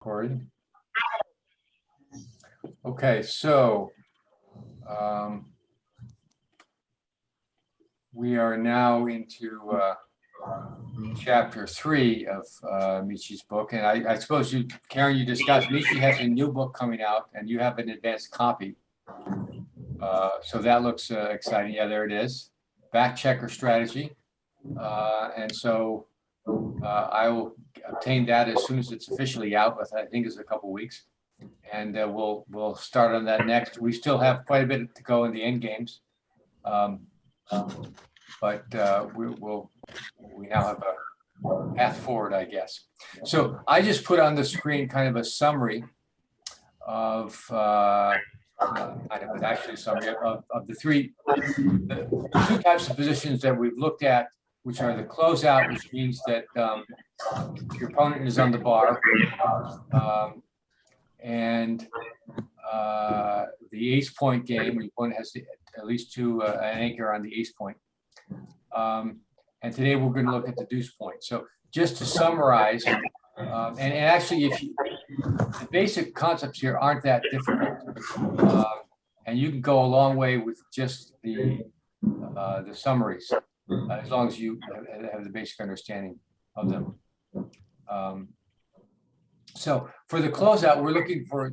Corey. Okay, so we are now into chapter 3 of Michi's book, and I suppose you, Karen, you discussed Michi has a new book coming out, and you have an advanced copy. So that looks exciting. Yeah, there it is. Back checker strategy, and so I will obtain that as soon as it's officially out. But I think it's a couple weeks, and we'll start on that next. We still have quite a bit to go in the end games, but we now have a path forward, I guess. So I just put on the screen kind of a summary of actually a summary of the two types of positions that we've looked at, which are the closeout, which means that your opponent is on the bar, and the ace point game, the opponent has at least an anchor on the ace point. And today we're going to look at the deuce point. So just to summarize, and actually, the basic concepts here aren't that difficult, and you can go a long way with just the summaries, as long as you have the basic understanding of them. So for the closeout, we're looking for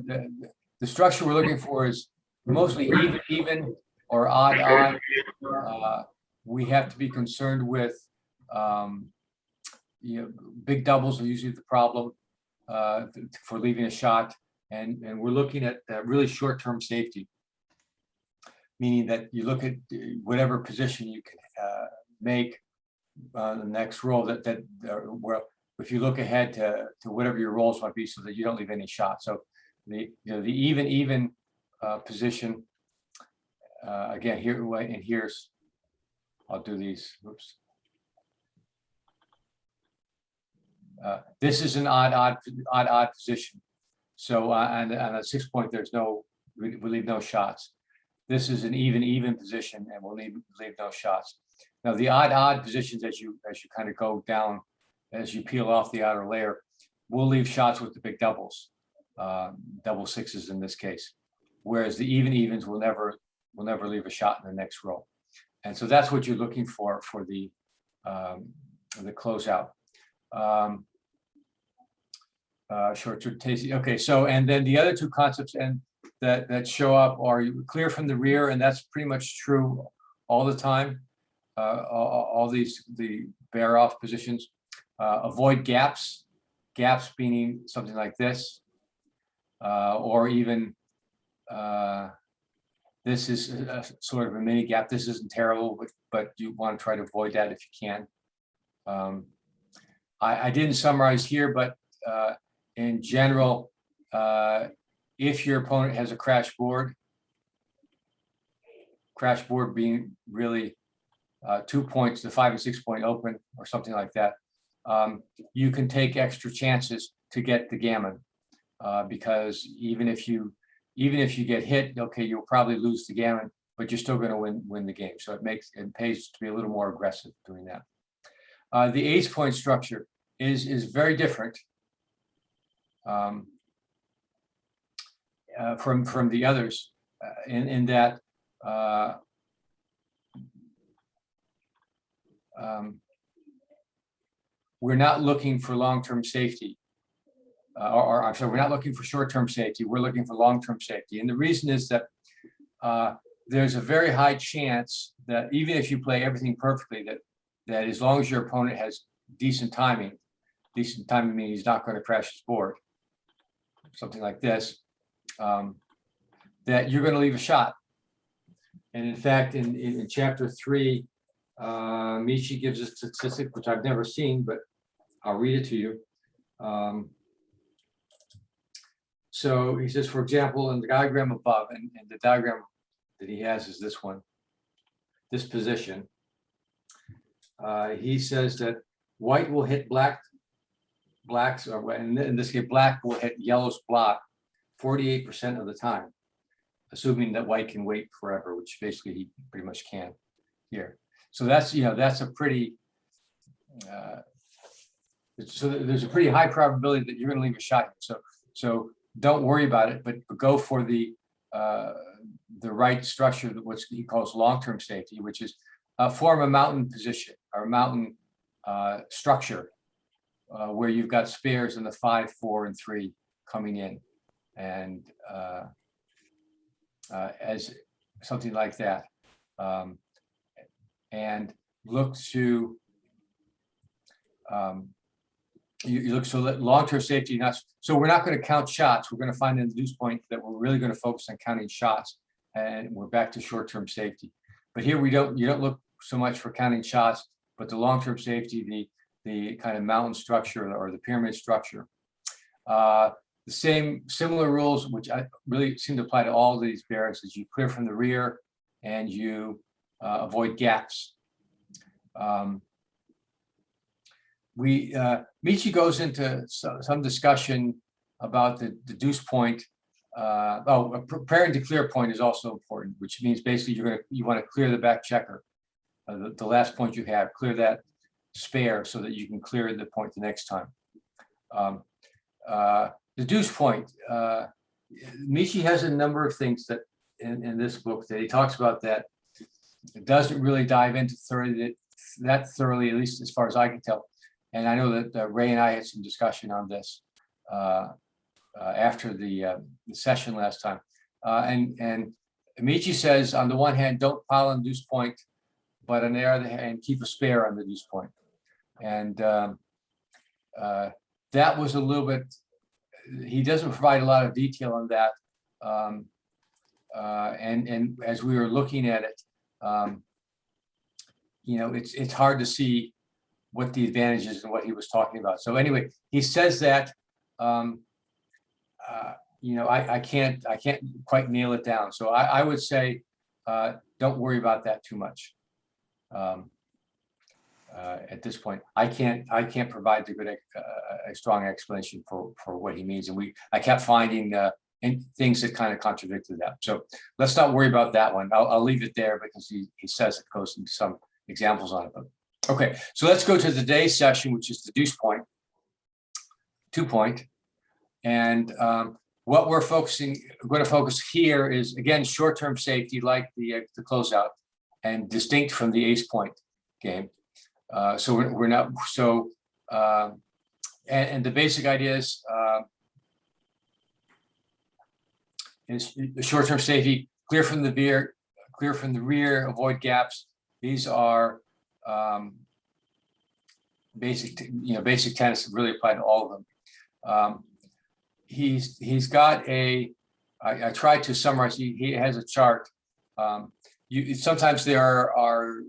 the structure we're looking for is mostly even or odd. We have to be concerned with big doubles are usually the problem for leaving a shot, and we're looking at really short-term safety, meaning that you look at whatever position you can make the next roll where if you look ahead to whatever your rolls might be, so that you don't leave any shots. So the even position again here, and here's, I'll do these. Oops. This is an odd position. So on a 6 point, we leave no shots. This is an even position, and we'll leave no shots. Now the odd positions, as you kind of go down, as you peel off the outer layer, we'll leave shots with the big doubles, double sixes in this case. Whereas the evens will never leave a shot in the next row. And so that's what you're looking for the closeout. Short-term tasty. Okay, so and then the other two concepts and that show up are you clear from the rear, and that's pretty much true all the time. All the bear off positions. Avoid gaps meaning something like this, or even this is sort of a mini gap. This isn't terrible, but you want to try to avoid that if you can. I didn't summarize here, but in general, if your opponent has a crash board being really 2 points, the 5 and 6 point open or something like that, you can take extra chances to get the gammon, because even if you get hit, okay, you'll probably lose the gammon, but you're still going to win the game. So it pays to be a little more aggressive doing that. The ace point structure is very different from the others in that we're not looking for long-term safety, or I'm sorry, we're not looking for short-term safety. We're looking for long-term safety, and the reason is that there's a very high chance that even if you play everything perfectly, that as long as your opponent has decent timing means he's not going to crash his board, something like this, that you're going to leave a shot. And in fact, in chapter 3, Michi gives a statistic which I've never seen, but I'll read it to you. So he says, for example, in the diagram above, and the diagram that he has is this one, this position. He says that white will hit blacks, or in this case, black will hit yellow's block 48% of the time, assuming that white can wait forever, which basically he pretty much can here. So that's a pretty, so there's a pretty high probability that you're going to leave a shot. So So don't worry about it, but go for the right structure, what he calls long-term safety, which is form a mountain position or mountain structure where you've got spares in the 5, 4, and 3 coming in, and as something like that, and look to you look so that long-term safety. So we're not going to count shots. We're going to find in the Duece point that we're really going to focus on counting shots, and we're back to short-term safety. But here you don't look so much for counting shots, but the long-term safety, the kind of mountain structure or the pyramid structure. The similar rules, which I really seem to apply to all of these barracks, is you clear from the rear and you avoid gaps. Michi goes into some discussion about the Duece point. Preparing to clear point is also important, which means basically you want to clear the back checker, the last point you have, clear that spare so that you can clear the point the next time. The Duece point, Michi has a number of things that in this book that he talks about that it doesn't really dive into that thoroughly, at least as far as I can tell. And I know that Ray and I had some discussion on this after the session last time. And Michi says, on the one hand, don't pile on Duece point, but on the other hand, keep a spare on the Duece point. And that was a little bit, he doesn't provide a lot of detail on that. And as we were looking at it, it's hard to see what the advantage is and what he was talking about. So anyway, he says that, I can't quite nail it down. So I would say, don't worry about that too much. At this point, I can't provide a strong explanation for what he means. And I kept finding things that kind of contradicted that. So let's not worry about that one. I'll leave it there because he says it goes into some examples on it. But okay, so let's go to today's session, which is the Duece point, 2 point. And what we're going to focus here is, again, short-term safety, like the closeout, and distinct from the ace point game. So we're not, so, and the basic idea is the short-term safety, clear from the rear, avoid gaps. These are basic tenets that really apply to all of them. He's got I tried to summarize. He has a chart. Sometimes there are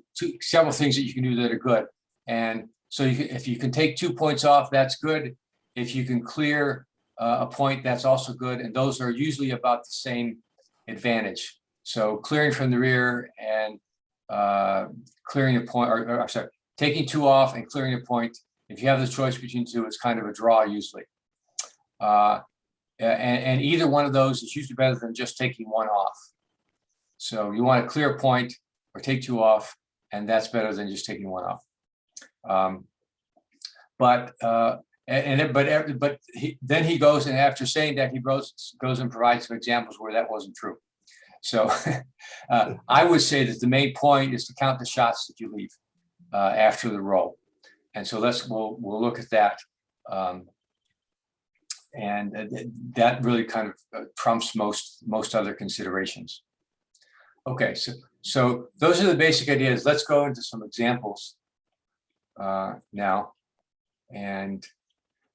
several things that you can do that are good, and so if you can take 2 points off, that's good. If you can clear a point, that's also good, and those are usually about the same advantage. So clearing from the rear and clearing a point, or I'm sorry, taking 2 off and clearing a point. If you have the choice between 2, it's kind of a draw usually. And either one of those is usually better than just taking 1 off. So you want to clear a point or take 2 off, and that's better than just taking 1 off. Then he goes, and after saying that, he goes and provides some examples where that wasn't true. So I would say that the main point is to count the shots that you leave after the roll. And so we'll look at that. And that really kind of trumps most other considerations. Okay, so those are the basic ideas. Let's go into some examples now. And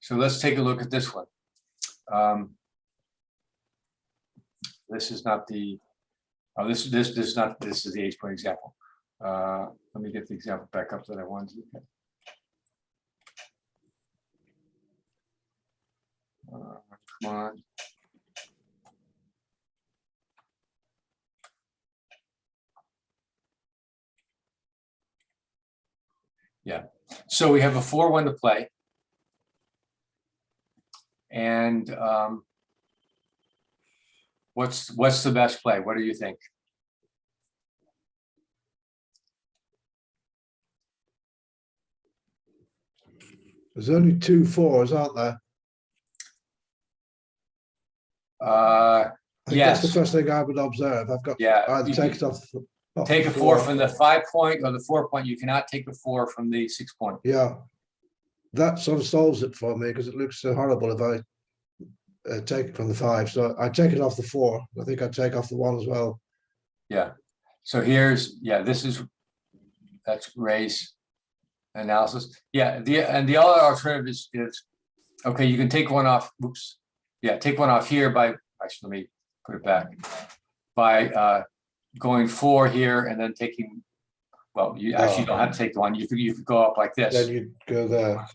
so let's take a look at this one. This is not the, this is the ace point example. Let me get the example back up that I wanted to look at. Come on. Yeah, so we have a 4-1 to play. And what's the best play? What do you think? There's only 2 4s, aren't there? I think that's the Yes, first thing I would observe. I've got yeah. either You take can it off take the a 4 from the 5 point or the 4 point. You cannot take a 4 from the 6 point. Yeah, that sort of solves it for me because it looks so horrible if I take it from the 5. So I take it off the 4. I think I take off the 1 as well. Yeah. So that's race analysis. Yeah. The other alternative is okay. You can take one off. Oops. Yeah. Take one off here by, actually, let me put it back, by going 4 here and then taking, well, you actually don't have to take the 1. You could go up like this. Then you go there.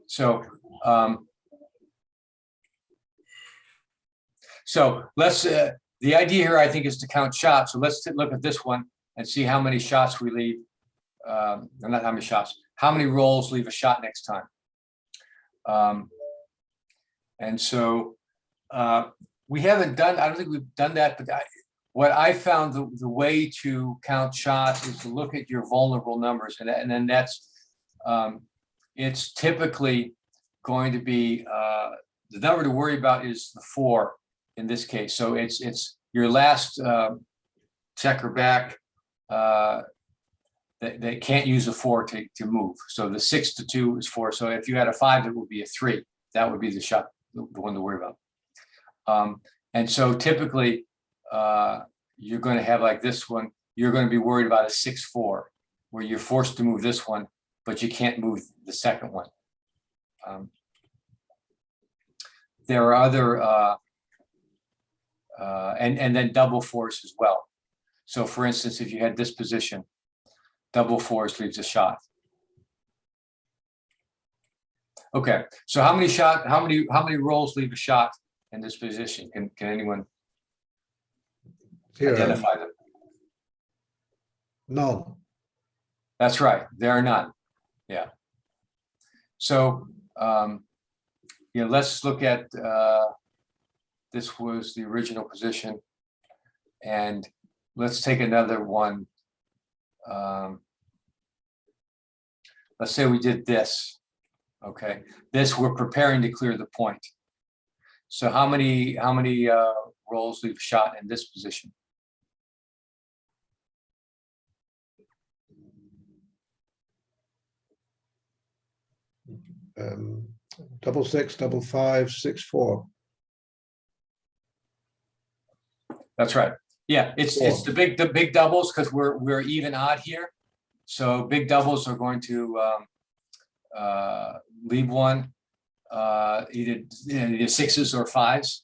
So let's the idea here, I think, is to count shots. So let's look at this one and see how many shots we leave. Not how many shots, how many rolls leave a shot next time. And so we haven't done, I don't think we've done that, but what I found the way to count shots is to look at your vulnerable numbers. And then that's, it's typically going to be, the number to worry about is the 4 in this case. So it's your last checker back. They can't use a 4 to move. So the 6 to 2 is 4. So if you had a 5, it would be a 3. That would be the shot, the one to worry about. And so typically you're going to have like this one. You're going to be worried about a 6-4, where you're forced to move this one, but you can't move the second one. There are other and then double 4s as well. So for instance, if you had this position, double 4s leaves a shot. Okay, so how many rolls leave a shot in this position? Can anyone identify them? None. That's right, there are none. Yeah. So let's look at this was the original position, and let's take another one. Let's say we did this. Okay, this we're preparing to clear the point. So how many rolls leave a shot in this position? Double 6, double 5, 6-4. That's right. Yeah, it's the big doubles, because we're even odd here. So big doubles are going to leave one, either 6s or 5s,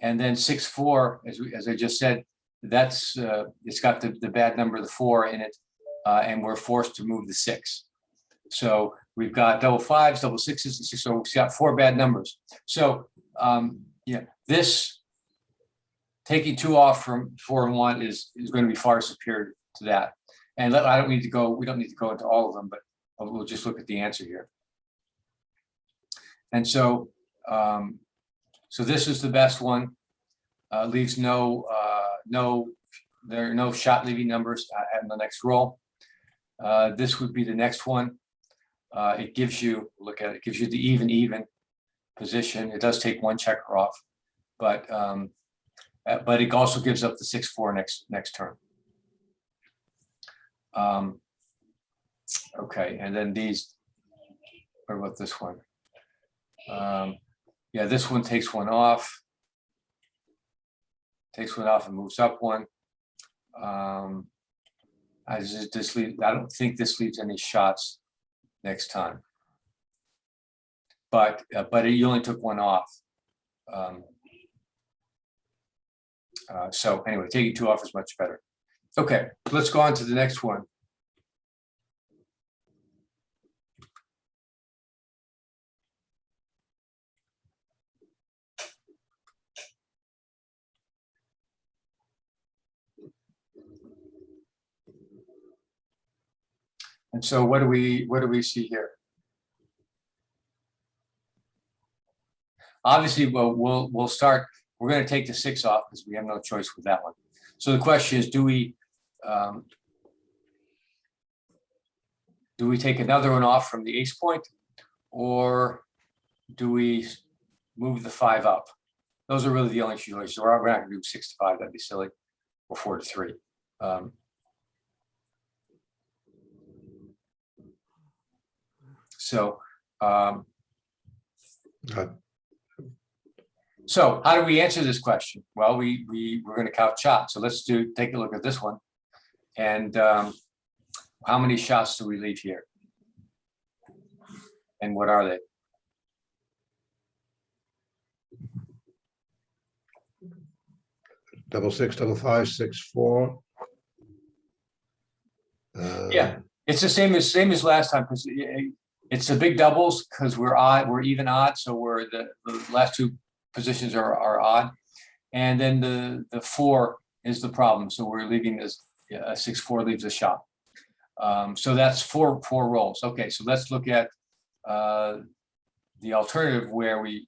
and then 6-4, as I just said, that's it's got the bad number, the 4 in it, and we're forced to move the 6. So we've got double 5s, double 6s, and 6. So we've got 4 bad numbers. So this taking 2 off from 4 and 1 is going to be far superior to that. And we don't need to go into all of them, but we'll just look at the answer here. And so, so this is the best one. Leaves there are no shot leaving numbers in the next roll. This would be the next one. It gives you, it gives you the even position. It does take 1 checker off, but it also gives up the 6-4 next turn. Okay, and then these. What about this one? Yeah, this one takes 1 off. Takes 1 off and moves up 1. I don't think this leaves any shots next time. But you only took 1 off. So anyway, taking 2 off is much better. Okay, let's go on to the next one. And so what do we see here? Obviously, we'll start. We're going to take the 6 off because we have no choice with that one. So the question is, do we take another one off from the ace point, or do we move the 5 up. Those are really the only two choices. We're not going to do 6 to 5. That'd be silly. Or 4 to 3. So how do we answer this question? Well, we're going to count shots. So let's take a look at this one. And how many shots do we leave here? And what are they? Double 6, double 5, 6, 4. Yeah, it's the same as last time, because it's the big doubles, because we're even odd, so we're the last two positions are odd, and then the 4 is the problem, so we're leaving this 6, 4 leaves a shot. So that's four rolls. Okay, so let's look at the alternative where we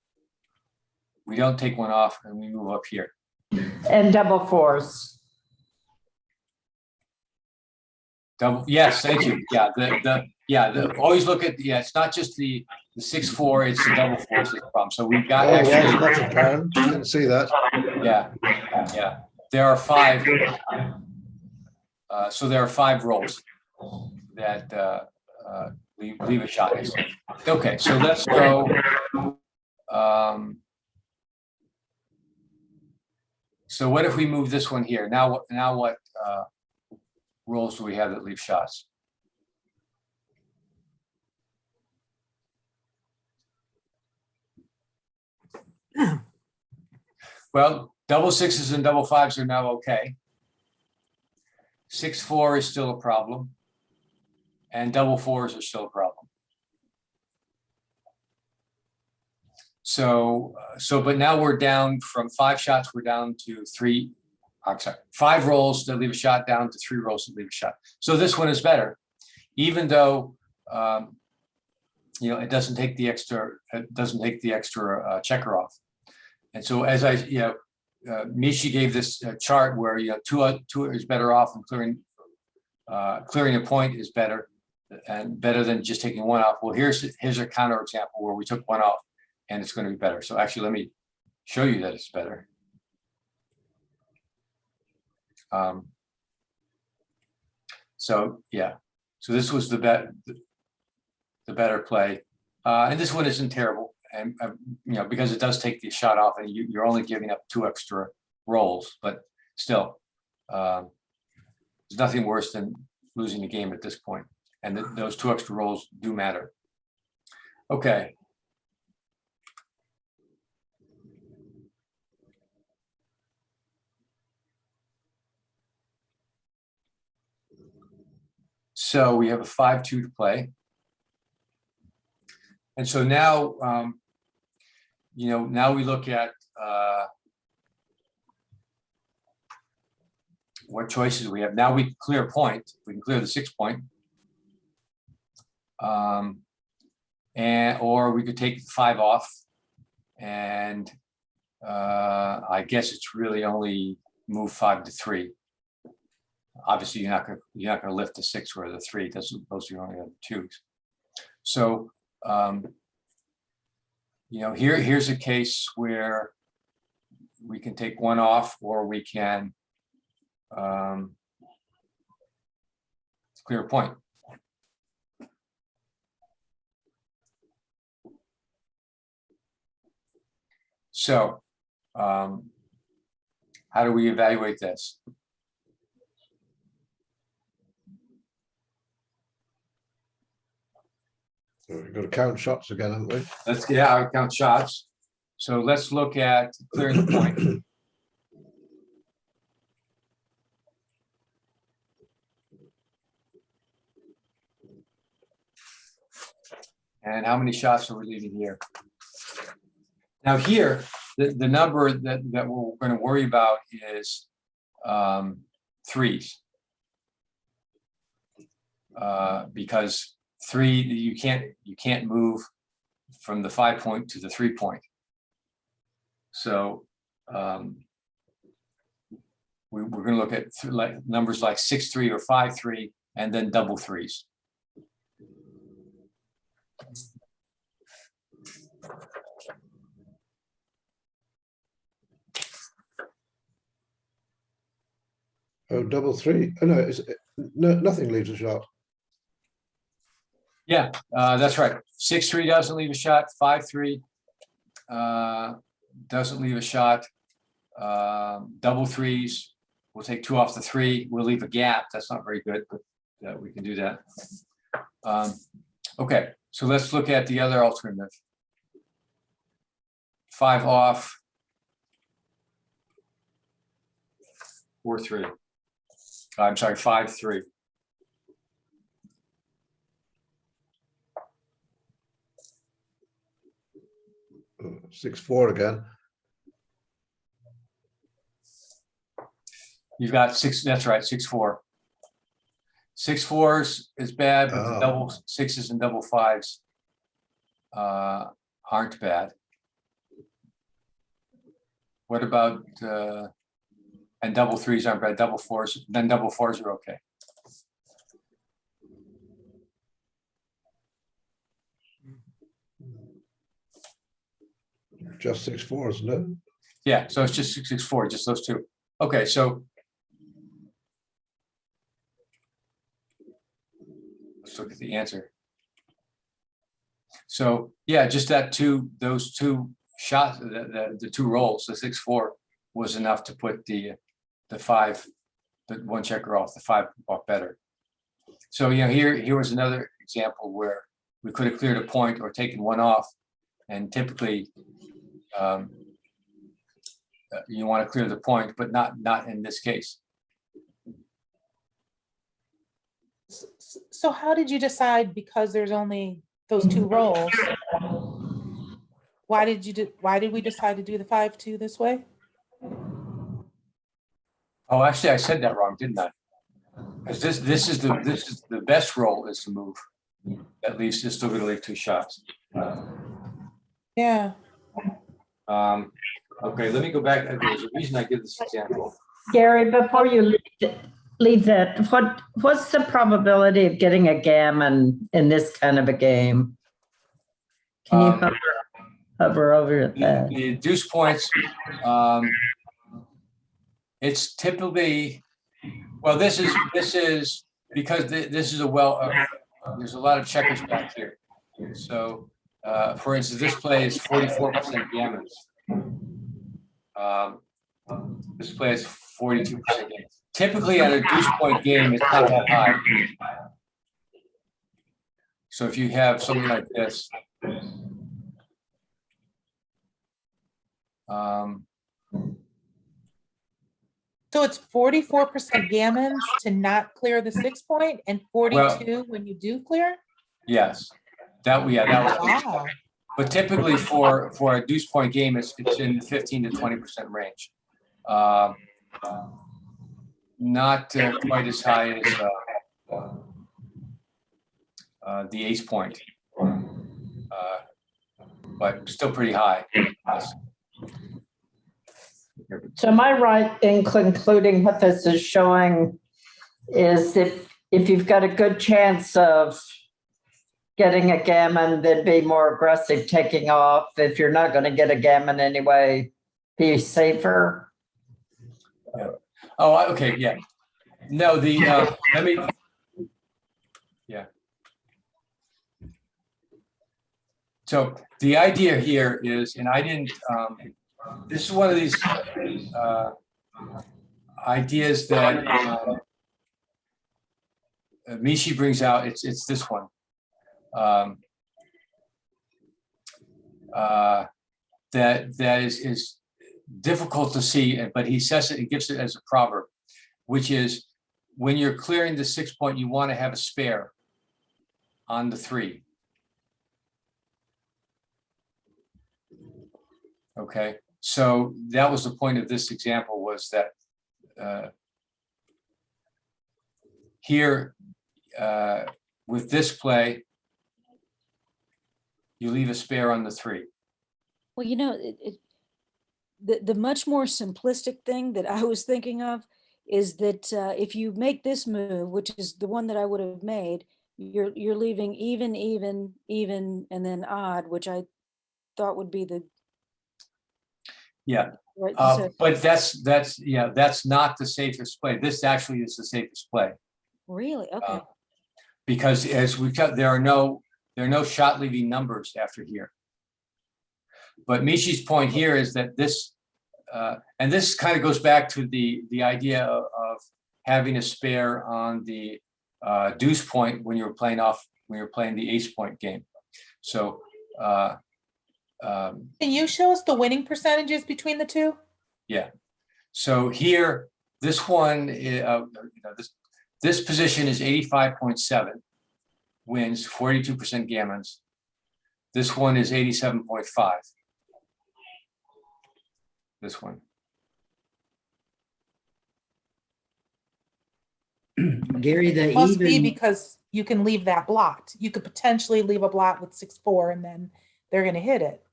don't take one off and we move up here. And double 4s. Yes, thank you. Yeah, always look at, it's not just the 6, 4, it's the double 4s is the problem. So we've got actually, that's apparent. Didn't see that. Yeah. There are 5. So there are 5 rolls that leave a shot. Okay, so let's go. So what if we move this one here? Now what rolls do we have that leave shots? Well, double 6s and double 5s are now okay. 6, 4 is still a problem. And double 4s are still a problem. So, but now we're down from 5 shots, we're down to 3. I'm sorry, 5 rolls that leave a shot down to 3 rolls that leave a shot. So this one is better, even though it doesn't take the extra checker off. And so as Michi gave this chart where 2 is better off, and clearing a point is better, and better than just taking 1 off. Well, here's a counter example where we took 1 off, and it's going to be better. So actually, let me show you that it's better. So this was the better play, and this one isn't terrible, and because it does take the shot off, and you're only giving up 2 extra rolls, but still, there's nothing worse than losing the game at this point, and those 2 extra rolls do matter. Okay. So we have a 5-2 to play. And so now, now we look at what choices we have. Now we can clear a point. We can clear the 6 point. Or we could take the 5 off. And I guess it's really only move 5 to 3. Obviously, you're not going to lift the 6 or the 3. Those are only the 2s. So, here's a case where we can take 1 off, or we can clear a point. So, how do we evaluate this? We've got to count shots again, haven't we? I count shots. So let's look at clearing the point. And how many shots are we leaving here? Now here, the number that we're going to worry about is 3s. Because 3, you can't move from the 5 point to the 3 point. So we're going to look at numbers like 6-3 or 5-3, and then double 3s. Oh, double three. Oh no, no, nothing leaves a shot. Yeah, that's right. 6-3 doesn't leave a shot. 5-3 doesn't leave a shot. Double threes, we'll take 2 off the 3. We'll leave a gap. That's not very good, but we can do that. Okay, so let's look at the other alternative. 5 off. 4-3. I'm sorry, 5-3. Oh, 6-4 again. You've got 6, that's right, 6-4. 6-4s is bad, but the Oh. double 6s and double 5s aren't bad. What about, and double 3s aren't bad, double 4s, then double 4s are okay. Just 6-4, isn't it? Yeah, so it's just 6-4, just those two. Okay, so let's look at the answer. So yeah, just those two shots, the 2 rolls, the 6-4 was enough to put the 5, the 1 checker off, the 5 off better. So here was another example where we could have cleared a point or taken 1 off, and typically you want to clear the point, but not in this case. So how did you decide, because there's only those 2 rolls? Why did we decide to do the 5-2 this way? Oh, actually, I said that wrong, didn't I? Because this is the best roll is to move. At least it's still going to leave 2 shots. Yeah. Okay, let me go back. There's a reason I give this example. Gary, before you leave that, what's the probability of getting a gammon in this kind of a game? Can you hover over that? The deuce points, it's typically, well, this is because this is there's a lot of checkers back here. So, for instance, this play is 44% gammons. This play is 42% gammons. Typically, at a deuce point game, it's not that high. So if you have something like this, So it's 44% gammons to not clear the 6 point, and 42 when you do clear? yes, that was. Wow. But typically for a deuce point game, it's in the 15 to 20% range. Not quite as high as the ace point, but still pretty high. So am I right in concluding what this is showing is if you've got a good chance of getting a gammon, then be more aggressive taking off. If you're not going to get a gammon anyway, be safer. Yeah. Oh, okay, yeah. No, let me, yeah. So the idea here is, and I didn't, this is one of these ideas that Michi brings out. It's this one. That is difficult to see, but he says it, he gives it as a proverb, which is when you're clearing the 6 point, you want to have a spare on the 3. Okay, so that was the point of this example, was that here with this play, you leave a spare on the 3. Well, the much more simplistic thing that I was thinking of is that if you make this move, which is the one that I would have made, you're leaving even, and then odd, which I thought would be the. Yeah, Right, but that's not the safest play. This actually is the safest play. really? Okay. Because as we cut, there are no shot leaving numbers after here. But Michi's point here is that this, and this kind of goes back to the idea of having a spare on the deuce point when you're playing the ace point game. So Can you show us the winning percentages between the two? yeah. So here, this one, this position is 85.7 wins, 42% gammons. This one is 87.5. This one. Gary, the Must be even, because you can leave that blocked. You could potentially leave a block with 6-4 and then they're gonna hit it.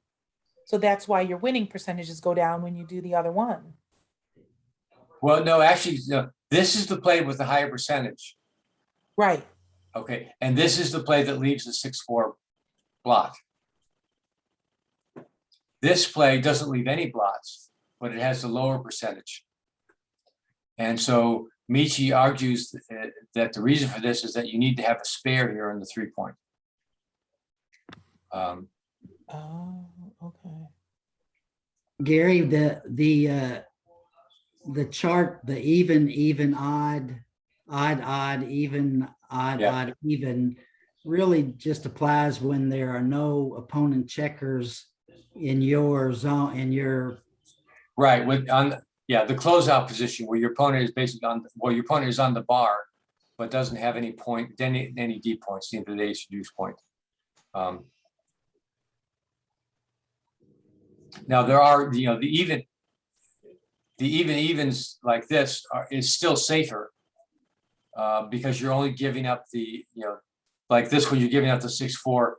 So that's why your winning percentages go down when you do the other one. Well, no, actually, no, this is the play with the higher percentage. Right. Okay, and this is the play that leaves the 6-4 block. This play doesn't leave any blots, but it has the lower percentage. And so Michi argues that the reason for this is that you need to have a spare here in the 3-point. Oh, okay. Gary, the chart, the even, odd, even, Yeah. odd, even, really just applies when there are no opponent checkers in your zone, in your, Right, with the closeout position where your opponent is basically your opponent is on the bar, but doesn't have any deep points, either the ace or deuce point. Now there are, the evens like this is still safer because you're only giving up like this one, you're giving up the 6-4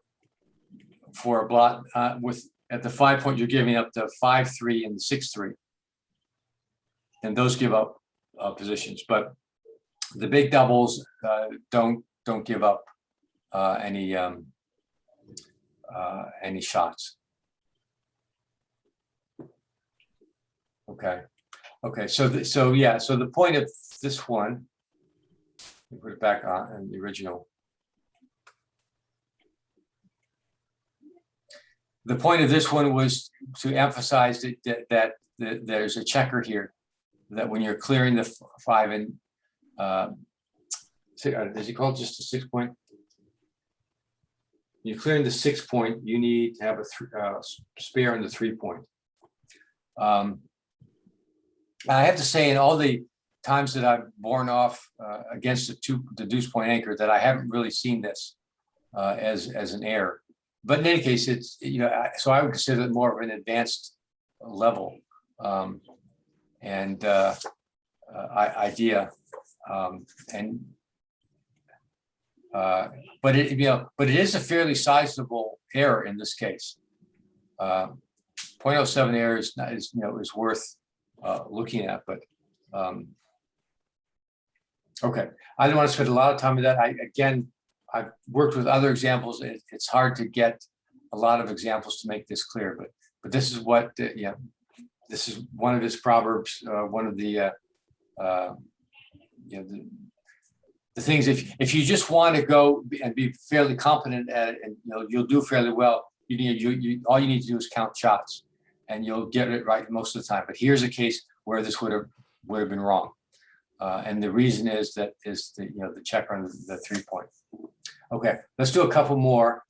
for a blot at the 5-point, you're giving up the 5-3 and the 6-3. And those give up positions, but the big doubles don't give up any shots. Okay, so the point of this one, let me put it back on in the original. The point of this one was to emphasize that there's a checker here, that when you're clearing the 5 and does he call it just a 6-point? You're clearing the 6-point, you need to have a spare in the 3-point. I have to say, in all the times that I've borne off against the deuce point anchor, that I haven't really seen this as an error. But in any case, it's so I would consider it more of an advanced level idea, but it is a fairly sizable error in this case. 0.07 error is worth looking at, but okay. I don't want to spend a lot of time with that. I've worked with other examples. It's hard to get a lot of examples to make this clear, but this is what this is one of his proverbs. One of the things. If you just want to go and be fairly competent at it, and you'll do fairly well. All you need to do is count shots, and you'll get it right most of the time. But here's a case where this would have been wrong, and the reason is the checker on the 3-point. Okay, let's do a couple more.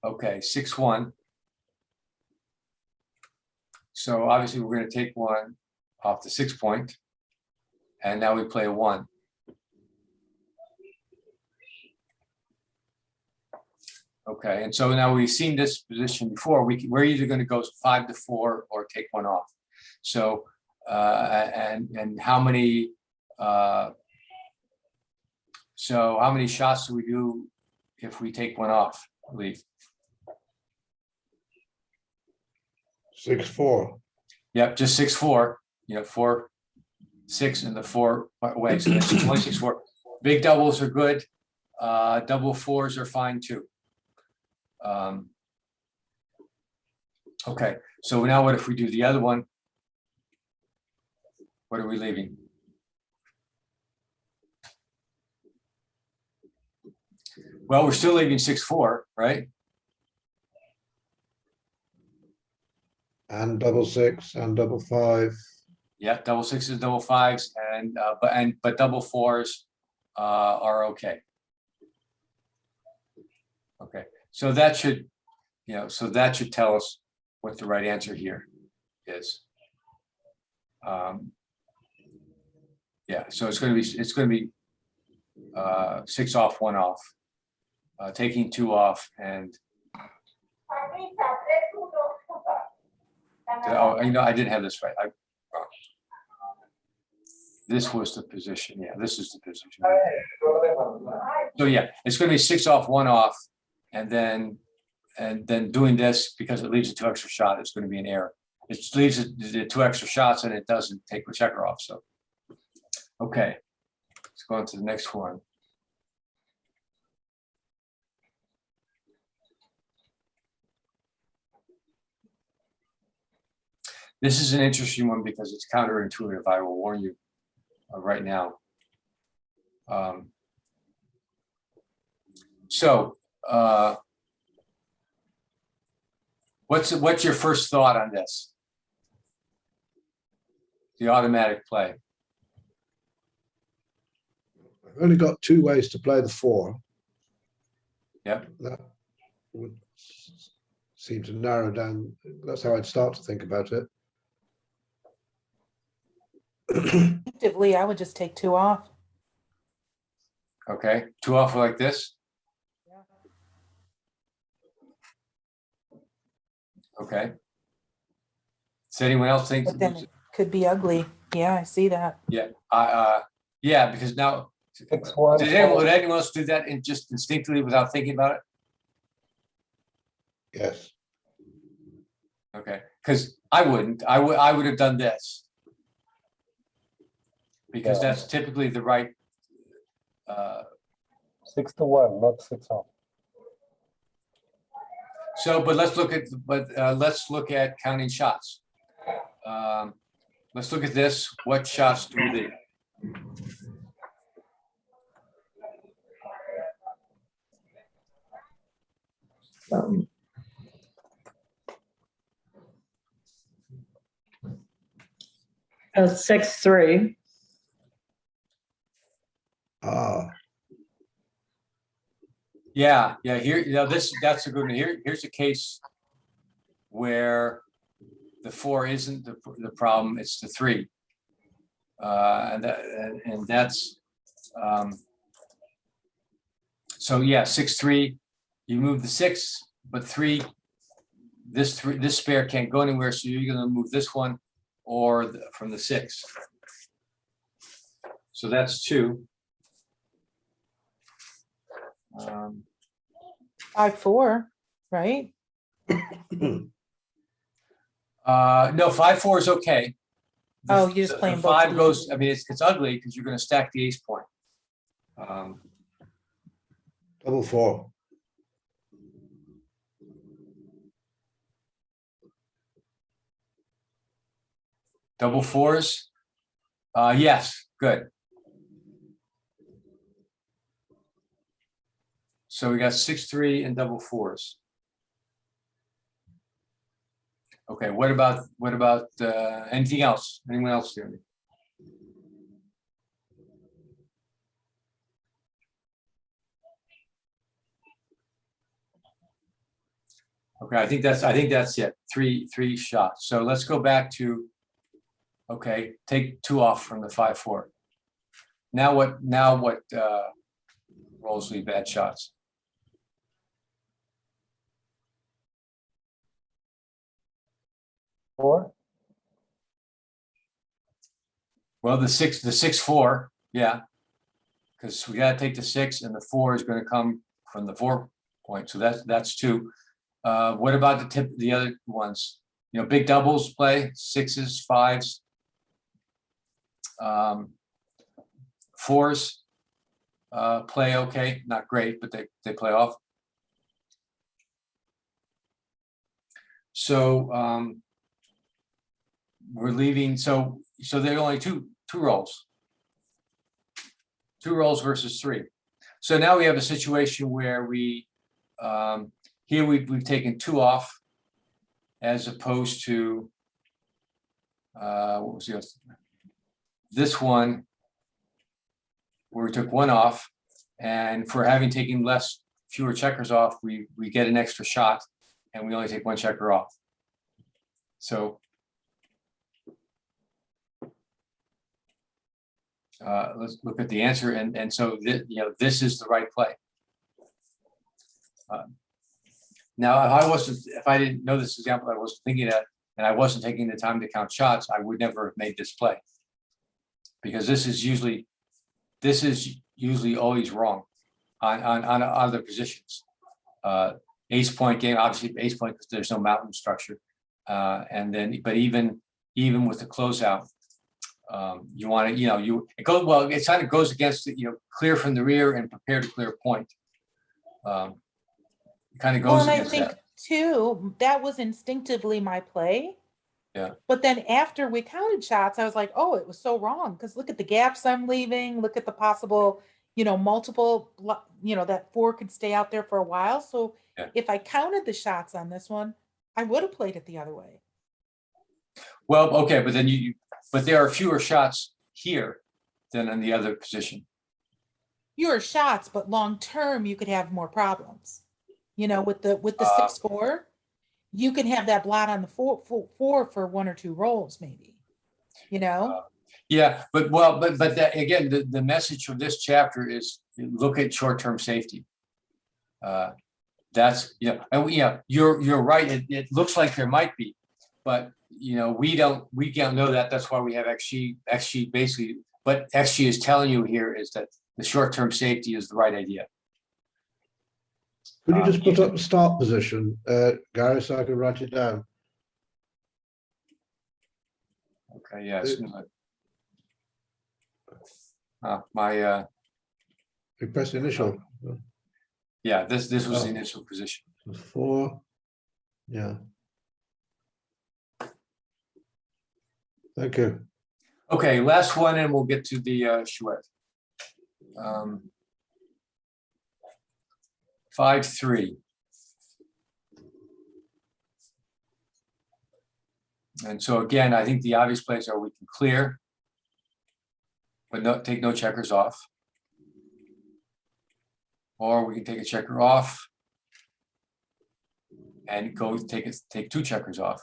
Okay, 6-1. So obviously we're going to take one off the 6-point, and now we play a 1. Okay, and so now we've seen this position before. We're either going to go 5-4 or take one off. So and how many? So how many shots do we do if we take one off? Leave. 6-4. Yep, just 6-4. 4, 6, and the 4 away. So that's 26-4. Big doubles are good. Double 4s are fine too. Okay, so now what if we do the other one? What are we leaving? Well, we're still leaving 6-4, right? And double six and double five. Yeah, double sixes, double fives, and but double fours are okay. Okay, so that should, so that should tell us what the right answer here is. Yeah, so it's going to be 6 off, 1 off, taking 2 off, and oh, I didn't have this right. This was the position. Yeah, this is the position. So yeah, it's going to be 6 off, 1 off, and then doing this because it leaves a 2 extra shot. It's going to be an error. It leaves the 2 extra shots and it doesn't take the checker off. So okay, let's go on to the next one. This is an interesting one because it's counterintuitive. I will warn you right now. What's your first thought on this? The automatic play. I've only got 2 ways to play the 4. Yep. That would seem to narrow down. That's how I'd start to think about it. Instinctively, I would just take 2 off. Okay, 2 off like this. Okay. Does anyone else think? But then it could be ugly. Yeah, I see that. Yeah, yeah, because now, would anyone else do that just instinctively without thinking about it? Yes. Okay, because I wouldn't. I would have done this because that's typically the right. 6 to 1, not 6 off. So, but let's look at counting shots. Let's look at this. What shots do we leave? Um, 6-3. Ah, Yeah. Here, that's a good one. Here's a case where the 4 isn't the problem; it's the 3, and that's so yeah, 6-3. You move the 6, but 3. This spare can't go anywhere, so you're going to move this one or from the 6. So that's 2. 5-4, right? No, 5-4 is okay. Oh, you're just playing both 5 of goes. I mean, it's ugly because you're going to stack the ace point. double 4. Double 4s. Yes, good. So we got 6-3 and double 4s. Okay, what about anything else? Anyone else doing? Okay, I think that's it. Three shots. So let's go back to, okay, take 2 off from the 5-4. Now what rolls leave bad shots? Four. Well, the 6-4, yeah. Because we gotta take the 6 and the 4 is gonna come from the 4 point. So that's 2. What about the other ones? Big doubles play, 6s, 5s. 4s play okay, not great, but they play off. So we're leaving, so there are only two rolls. 2 rolls versus 3. So now we have a situation where we, here we've taken 2 off as opposed to, what was the other? This one, where we took 1 off, and for having taken fewer checkers off, we get an extra shot, and we only take 1 checker off. So let's look at the answer, and so this is the right play. Now, if I didn't know this example, I wasn't thinking that, and I wasn't taking the time to count shots, I would never have made this play, because this is usually always wrong on other positions. Ace point game, obviously ace point because there's no mountain structure, and then but even with the closeout, you want to it kind of goes against clear from the rear and prepare to clear point. It kind of goes Well, and I against think that. too, that was instinctively my play. Yeah. But then after we counted shots, I was like, oh, it was so wrong. Because look at the gaps I'm leaving. Look at the possible, multiple, that 4 could stay out there for a while. So Yeah. if I counted the shots on this one, I would have played it the other way. Well, okay, but then but there are fewer shots here than in the other position. Fewer shots, but long term, you could have more problems. With the 6-4, you can have that blot on the 4 for 1 or 2 rolls, maybe. Yeah, but that, again, the message from this chapter is look at short-term safety. That's you're right. It looks like there might be, but we don't know that. That's why we have XG basically. But XG is telling you here is that the short-term safety is the right idea. Could you just put up the start position, Gary, so I can write it down? Okay. Yes. You press the initial. Yeah. This was the initial position. 4. Yeah. Thank you. Okay, last one, and we'll get to the Chouette. 5-3. And so again, I think the obvious plays are we can clear, but take no checkers off. Or we can take a checker off and go take 2 checkers off.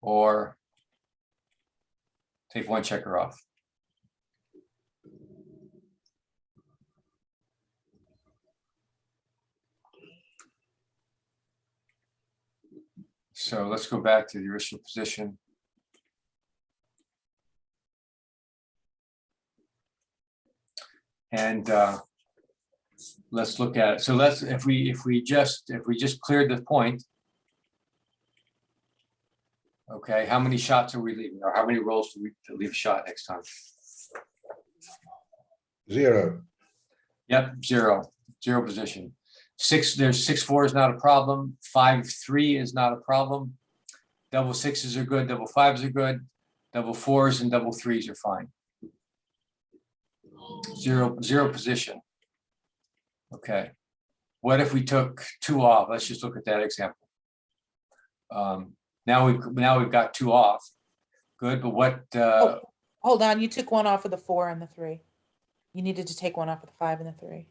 Or take 1 checker off. So let's go back to the original position. And let's look at it. So if we just cleared the point, okay, how many shots are we leaving, or how many rolls do we leave a shot next time? 0. Yep, 0 position. 6, there's 6-4 is not a problem. 5-3 is not a problem. Double 6s are good. Double 5s are good. Double 4s and double 3s are fine. 0 position. Okay. What if we took 2 off? Let's just look at that example. Now we've got 2 off. Good, but what? Hold on, you took 1 off of the 4 and the 3. You needed to take 1 off of the 5 and the 3,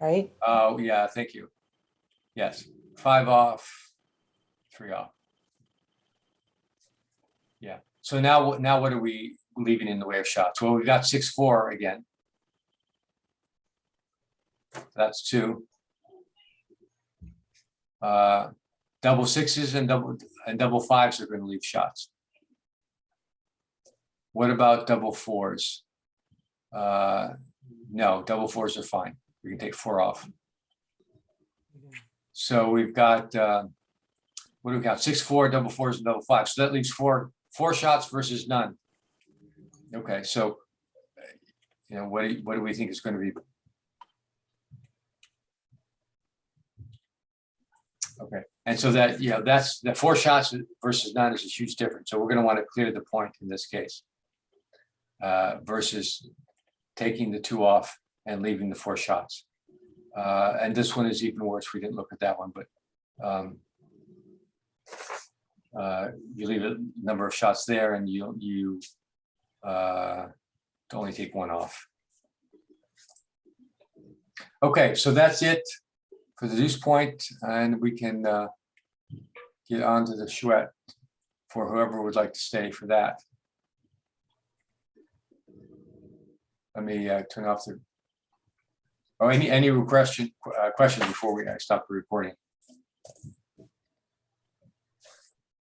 right? Oh yeah, thank you. Yes, 5 off, 3 off. Yeah. So now what are we leaving in the way of shots? Well, we've got 6-4 again. That's 2. Double 6s and double 5s are going to leave shots. What about double 4s? No, double 4s are fine. We can take 4 off. So we've got what do we got? 6-4, double 4s, and double 5s. So that leaves 4 shots versus none. Okay, so what do we think is going to be? Okay, and so that, that's the 4 shots versus none is a huge difference. So we're gonna want to clear the point in this case. Versus taking the 2 off and leaving the 4 shots. And this one is even worse. We didn't look at that one, but you leave a number of shots there and you only take 1 off. Okay, so that's it for the deuce point, and we can get on to the chouette for whoever would like to stay for that. Let me turn off the. Oh, any questions before we stop the recording?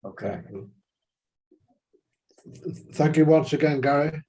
Okay. Thank you once again, Gary.